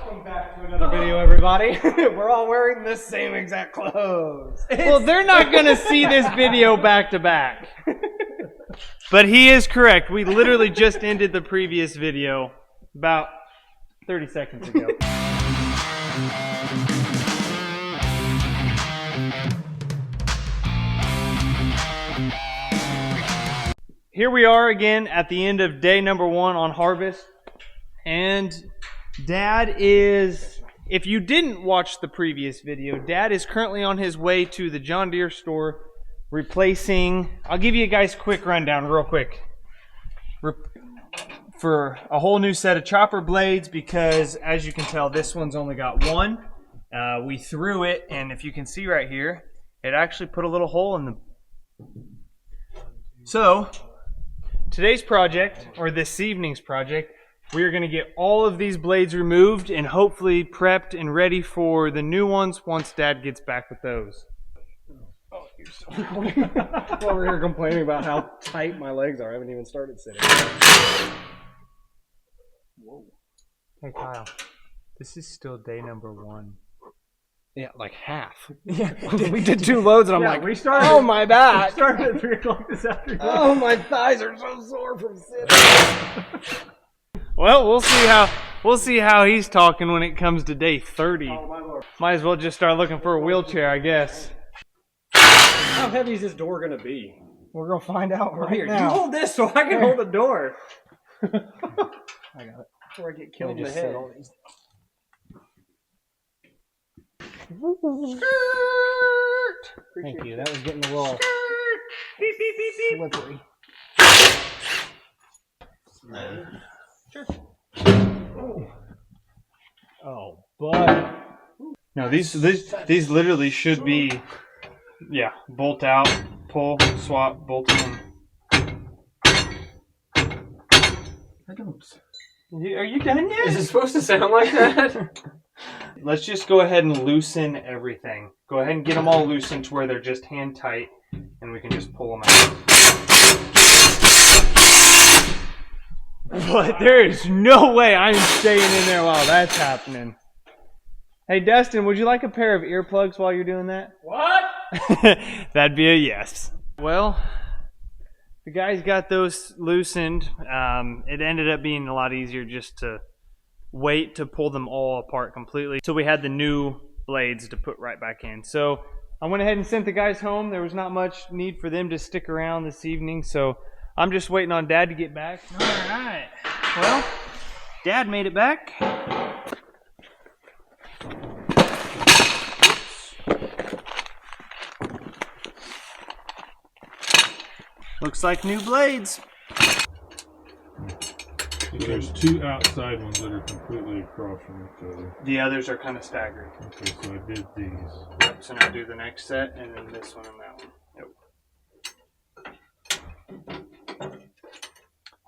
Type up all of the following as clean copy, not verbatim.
Welcome back to another video, everybody. We're all wearing the same exact clothes. Well, they're not going to see this video back to back. But he is correct. We literally just ended the previous video about 30 seconds ago. Here we are again at the end of day number 1 on harvest. And Dad is, if you didn't watch the previous video, Dad is currently on his way to the John Deere store replacing, I'll give you guys a quick rundown real quick. For a whole new set of chopper blades, because as you can tell, this one's only got one. We threw it, and if you can see right here, it actually put a little hole in the... So, today's project, or this evening's project, we are going to get all of these blades removed and hopefully prepped and ready for the new ones once Dad gets back with those. Oh, you're so annoying. Over here complaining about how tight my legs are. I haven't even started sitting. Whoa. Hey Kyle, this is still day number 1. Yeah, like half. Yeah, we did 2 loads, and I'm like, we started, oh my back. We started at 3 o'clock this afternoon. Oh, my thighs are so sore from sitting. Well, we'll see how he's talking when it comes to day 30. Oh my Lord. Might as well just start looking for a wheelchair, I guess. How heavy is this door gonna be? We're gonna find out right now. You hold this so I can hold the door. I got it. Before I get killed in the head. Thank you. That was getting a little slippery. Sure. Oh, but no, these literally should be, yeah, bolt out, pull, swap, bolt in. Are you done yet? Is it supposed to sound like that? Let's just go ahead and loosen everything. Go ahead and get them all loosened to where they're just hand tight, and we can just pull them out. But there is no way I'm staying in there while that's happening. Hey, Dustin, would you like a pair of earplugs while you're doing that? What? That'd be a yes. Well, the guys got those loosened. It ended up being a lot easier just to wait to pull them all apart completely. So we had the new blades to put right back in. So I went ahead and sent the guys home. There was not much need for them to stick around this evening. So I'm just waiting on Dad to get back. All right. Well, Dad made it back. Looks like new blades. There's 2 outside ones that are completely across from each other. The others are kind of staggered. Okay, so I did these. Yep, so now do the next set, and then this one and that one. Yep.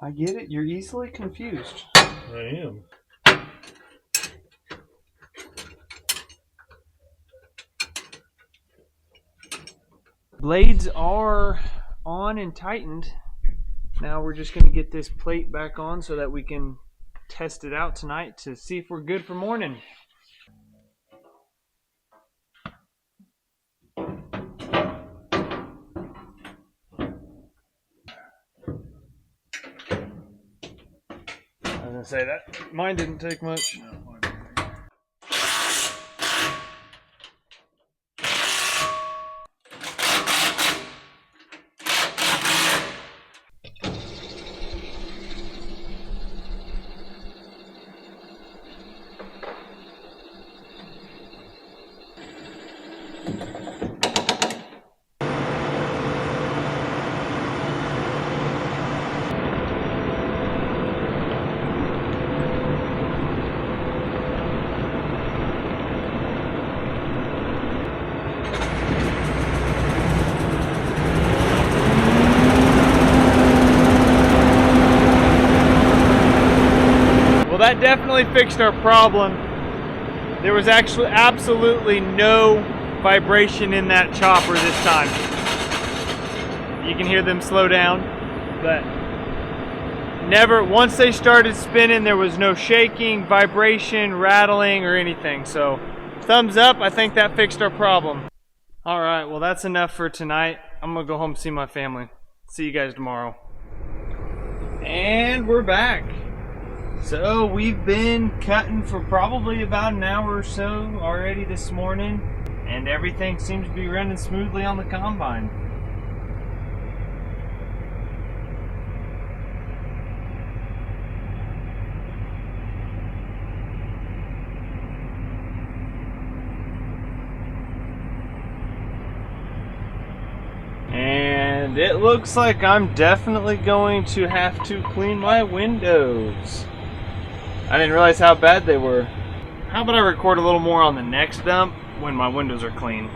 I get it. You're easily confused. I am. Blades are on and tightened. Now we're just going to get this plate back on so that we can test it out tonight to see if we're good for morning. I was going to say that mine didn't take much. That definitely fixed our problem. There was actually absolutely no vibration in that chopper this time. You can hear them slow down, but never, once they started spinning, there was no shaking, vibration, rattling, or anything. So thumbs up, I think that fixed our problem. All right, well that's enough for tonight. I'm gonna go home and see my family. See you guys tomorrow. And we're back. So we've been cutting for probably about an hour or so already this morning, and everything seems to be running smoothly on the combine. And it looks like I'm definitely going to have to clean my windows. I didn't realize how bad they were. How about I record a little more on the next dump when my windows are clean?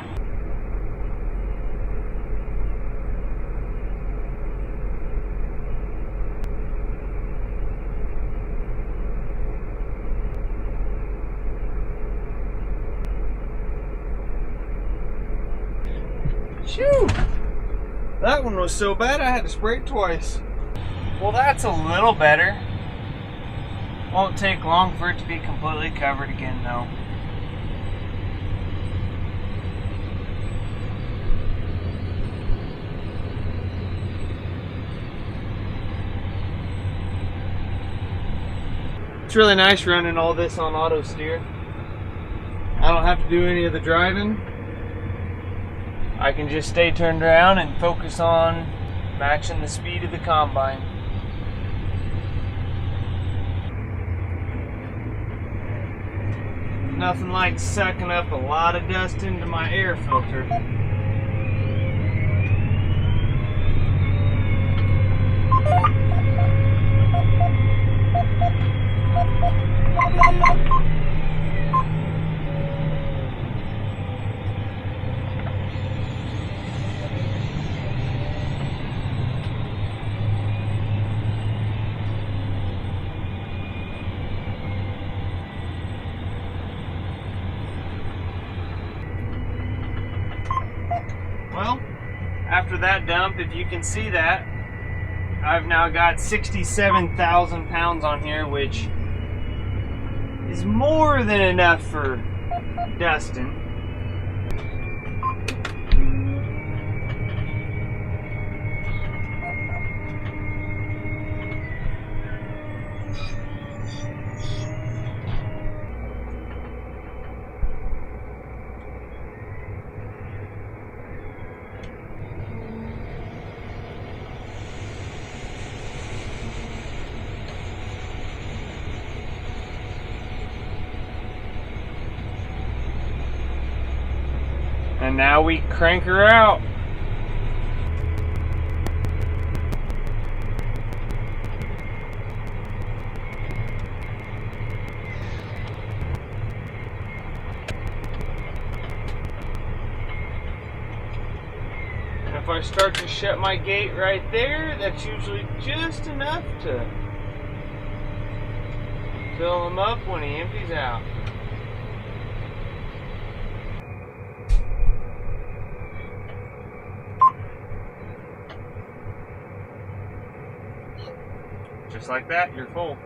Phew! That one was so bad I had to spray it twice. Well, that's a little better. Won't take long for it to be completely covered again, though. It's really nice running all this on auto steer. I don't have to do any of the driving. I can just stay turned around and focus on matching the speed of the combine. Nothing like sucking up a lot of dust into my air filter. Well, after that dump, if you can see that, I've now got 67,000 pounds on here, which is more than enough for dusting. And now we crank her out. And if I start to shut my gate right there, that's usually just enough to fill him up when he empties out. Just like that, you're full.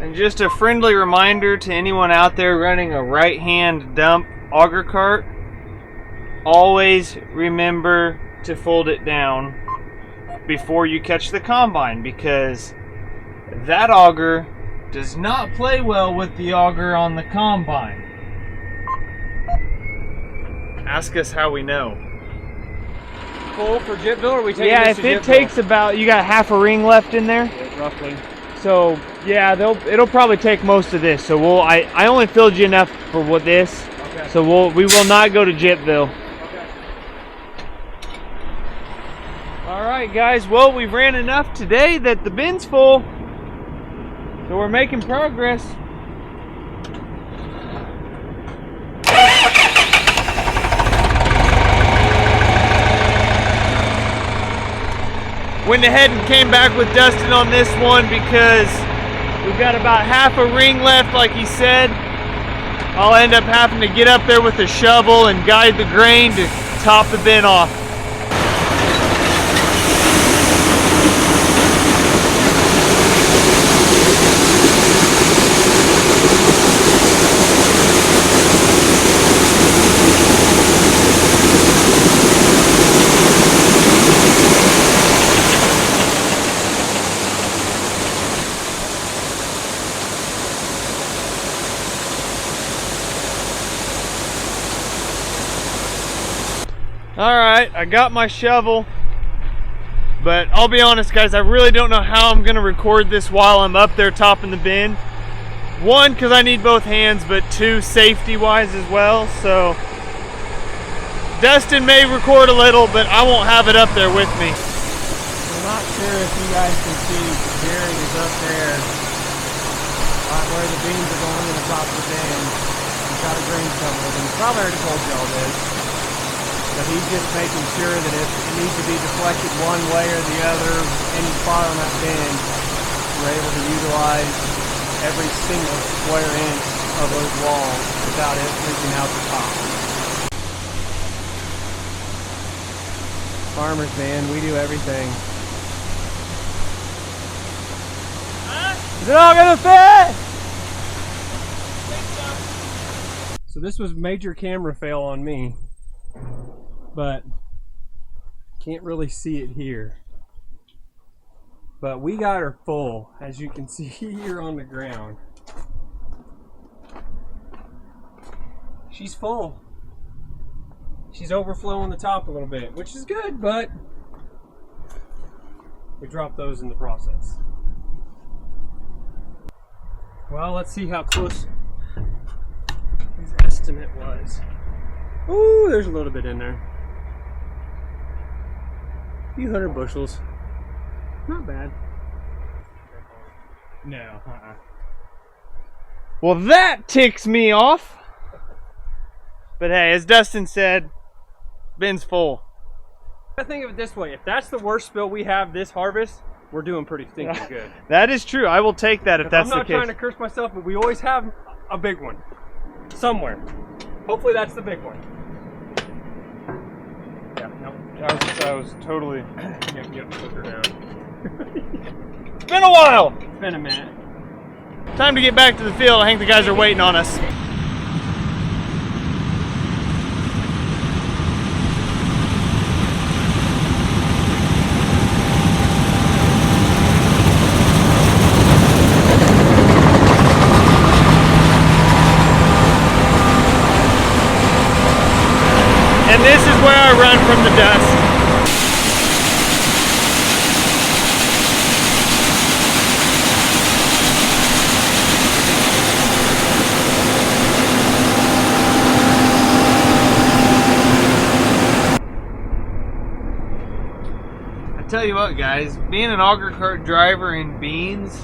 And just a friendly reminder to anyone out there running a right-hand dump auger cart, always remember to fold it down before you catch the combine, because that auger does not play well with the auger on the combine. Ask us how we know. Full for Jitville, or are we taking Yeah, this if to it Jitville? takes about, you got half a ring left in there. Yeah, roughly. So yeah, it'll probably take most of this. So I only filled you enough for what this. Okay. So we will not go to Jitville. Okay. All right, guys. Well, we've ran enough today that the bin's full. So we're making progress. went ahead and came back with Dustin on this one because we've got about half a ring left, like he said. I'll end up having to get up there with a shovel and guide the grain to top the bin off. Alright, I got my shovel, but I'll be honest guys, I really don't know how I'm going to record this while I'm up there topping the bin. One, because I need both hands, but two, safety-wise as well, so Dustin may record a little, but I won't have it up there with me. I'm not sure if you guys can see, Jerry is up there, right where the beans are going in the top of the bin. He's got a grain shovel with him. He probably already told y'all this. But he's just making sure that if it needs to be deflected one way or the other, any spot on that bin, we're able to utilize every single square inch of those walls without it leaking out the top. Farmers, man, we do everything. Is it all gonna fit? So this was major camera fail on me. But can't really see it here. But we got her full, as you can see here on the ground. She's full. She's overflowing the top a little bit, which is good, but we dropped those in the process. Well, let's see how close his estimate was. Ooh, there's a little bit in there. A few hundred bushels. Not bad. No, Well, that ticks me off. But hey, as Dustin said, bin's full. I think of it this way, if that's the worst spill we have this harvest, we're doing pretty stinking good. That is true. I will take that if that's the case. I'm not trying to curse myself, but we always have a big one. Somewhere. Hopefully that's the big one. Yeah, no. I was totally... Yep, put her down. It's been a while! It's been a minute. Time to get back to the field. I think the guys are waiting on us. And this is where I run from the dust. I tell you what guys, being an auger cart driver in beans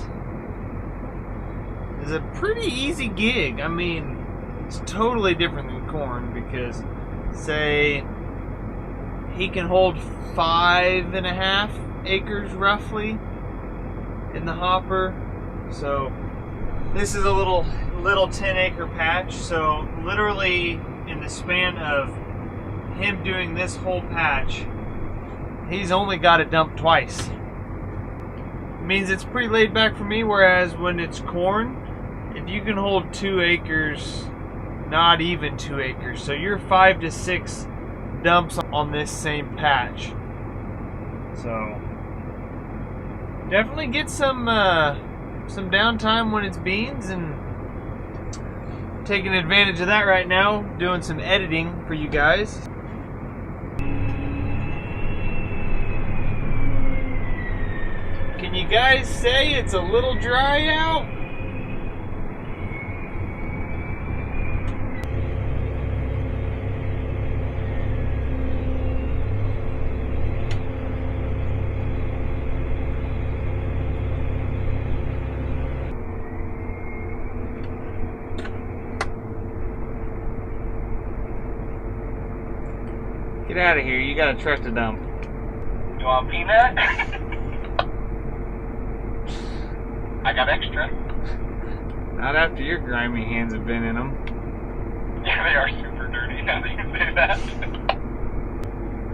is a pretty easy gig. I mean, it's totally different than corn because say he can hold 5.5 acres roughly in the hopper. So this is a little 10-acre patch. So literally in the span of him doing this whole patch, he's only got it dumped twice. It means it's pretty laid back for me, whereas when it's corn, if you can hold 2 acres, not even 2 acres, so you're 5 to 6 dumps on this same patch. So definitely get some downtime when it's beans, and taking advantage of that right now, doing some editing for you guys. Can you guys say it's a little dry out? Get out of here, you got a truck to dump. You want peanut? I got extra. Not after your grimy hands have been in them. Yeah, they are super dirty. Now that you say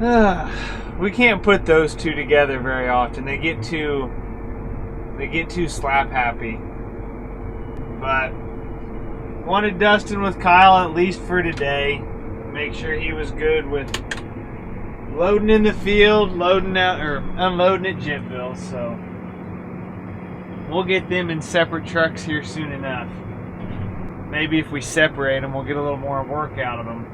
that. We can't put those two together very often. They get too slap happy. But wanted Dustin with Kyle at least for today. Make sure he was good with loading in the field, loading out or unloading at Jimville. So we'll get them in separate trucks here soon enough. Maybe if we separate them, we'll get a little more work out of them.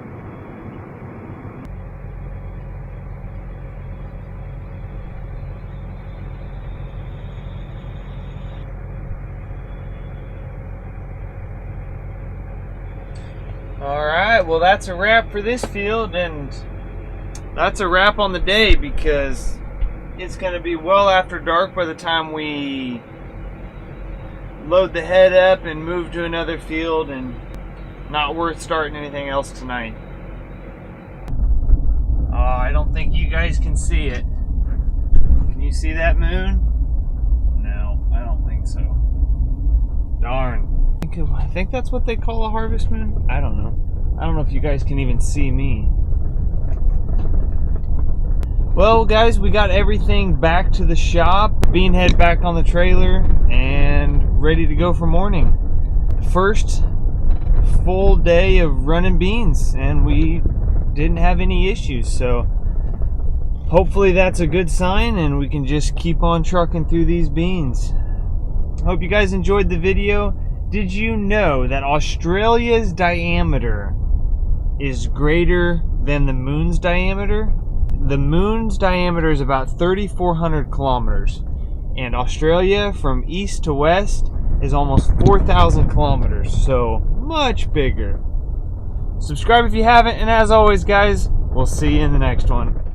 Alright, well that's a wrap for this field, and that's a wrap on the day because it's going to be well after dark by the time we load the head up and move to another field, and not worth starting anything else tonight. I don't think you guys can see it. Can you see that moon? No, I don't think so. Darn. I think that's what they call a harvest moon. I don't know. I don't know if you guys can even see me. Well, guys, we got everything back to the shop. Bean head back on the trailer and ready to go for morning. First full day of running beans, and we didn't have any issues. So hopefully that's a good sign, and we can just keep on trucking through these beans. Hope you guys enjoyed the video. Did you know that Australia's diameter is greater than the moon's diameter? The moon's diameter is about 3,400 kilometers, and Australia from east to west is almost 4,000 kilometers, so much bigger. Subscribe if you haven't, and as always, guys, we'll see you in the next one.